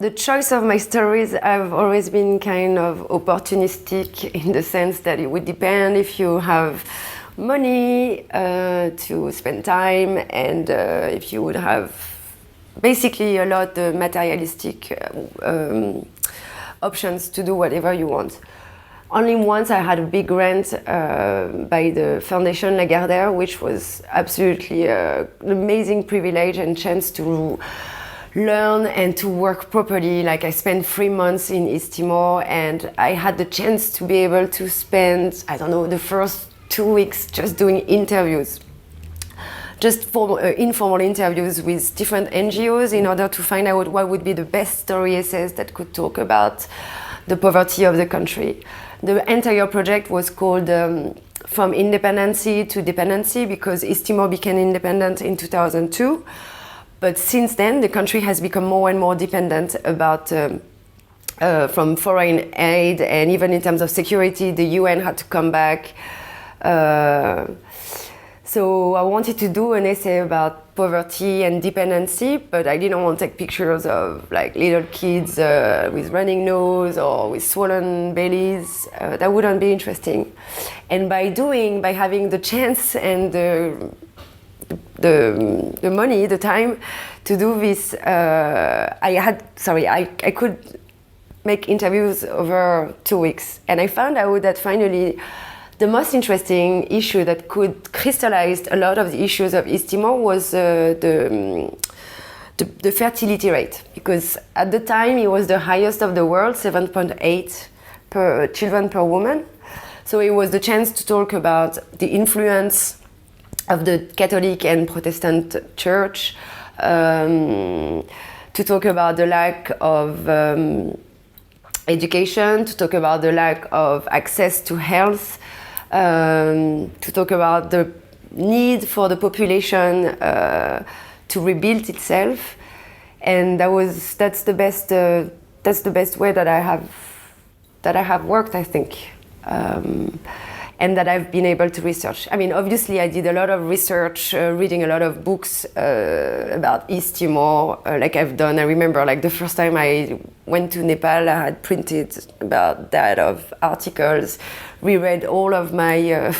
The choice of my stories have always been kind of opportunistic in the sense that it would depend if you have money to spend time and if you would have basically a lot of materialistic options to do whatever you want. Only once I had a big grant by the Foundation Lagardère, which was absolutely an amazing privilege and chance to learn and to work properly. Like I spent 3 months in East Timor and I had the chance to be able to spend, I don't know, the first 2 weeks just doing interviews. Just informal interviews with different NGOs in order to find out what would be the best story essays that could talk about the poverty of the country. The entire project was called From Independency to Dependency because East Timor became independent in 2002. But since then, the country has become more and more dependent from foreign aid, and even in terms of security, the UN had to come back. So I wanted to do an essay about poverty and dependency, but I didn't want to take pictures of like little kids with running nose or with swollen bellies. That wouldn't be interesting. And by having the chance and the money, the time to do this, I could make interviews over 2 weeks. And I found out that finally the most interesting issue that could crystallize a lot of the issues of East Timor was the fertility rate. Because at the time it was the highest of the world, 7.8 children per woman. So it was the chance to talk about the influence of the Catholic and Protestant Church, to talk about the lack of education, to talk about the lack of access to health, to talk about the need for the population to rebuild itself, and that's the best way that I have worked, I think. And that I've been able to research. I mean, obviously I did a lot of research, reading a lot of books about East Timor, like I've done. I remember like the first time I went to Nepal, I had printed about that of articles, reread all of my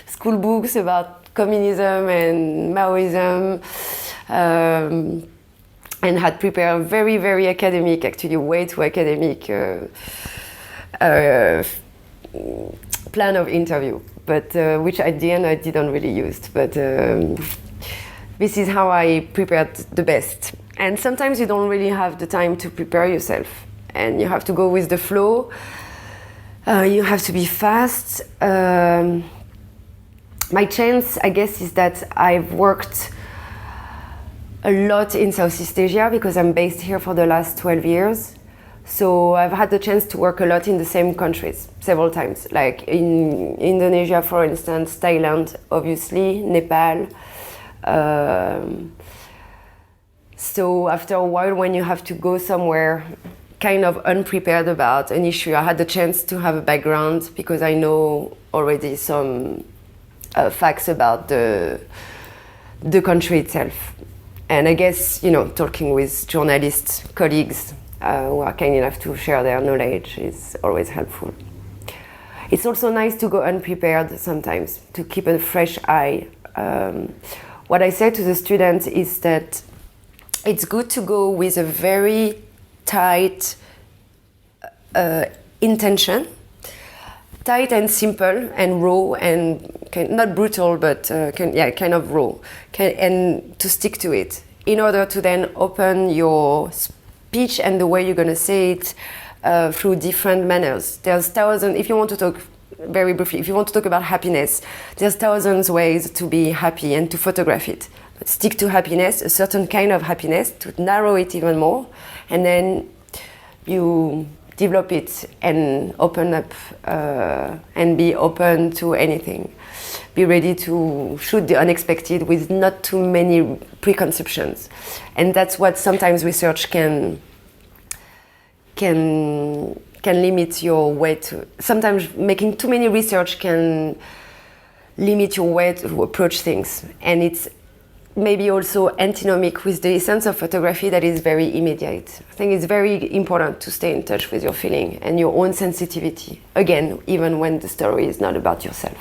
school books about communism and Maoism, and had prepared very, very academic, actually way too academic, plan of interview, but which at the end I didn't really use. But this is how I prepared the best. And sometimes you don't really have the time to prepare yourself, and you have to go with the flow. You have to be fast. My chance, I guess, is that I've worked a lot in Southeast Asia because I'm based here for the last 12 years. So I've had the chance to work a lot in the same countries several times, like in Indonesia, for instance, Thailand, obviously, Nepal. So after a while, when you have to go somewhere kind of unprepared about an issue, I had the chance to have a background because I know already some facts about the country itself. And I guess, talking with journalists, colleagues, who are kind enough to share their knowledge is always helpful. It's also nice to go unprepared sometimes, to keep a fresh eye. What I say to the students is that it's good to go with a very tight intention, tight and simple and raw and not brutal, but kind of raw, and to stick to it in order to then open your speech and the way you're going to say it through different manners. There's thousands, if you want to talk very briefly, if you want to talk about happiness, there's thousands ways to be happy and to photograph it. But stick to happiness, a certain kind of happiness, to narrow it even more, and then you develop it and open up and be open to anything. Be ready to shoot the unexpected with not too many preconceptions. And that's what sometimes research can limit your way to. Sometimes making too many research can limit your way to approach things. And it's maybe also antinomic with the essence of photography that is very immediate. I think it's very important to stay in touch with your feeling and your own sensitivity, again, even when the story is not about yourself.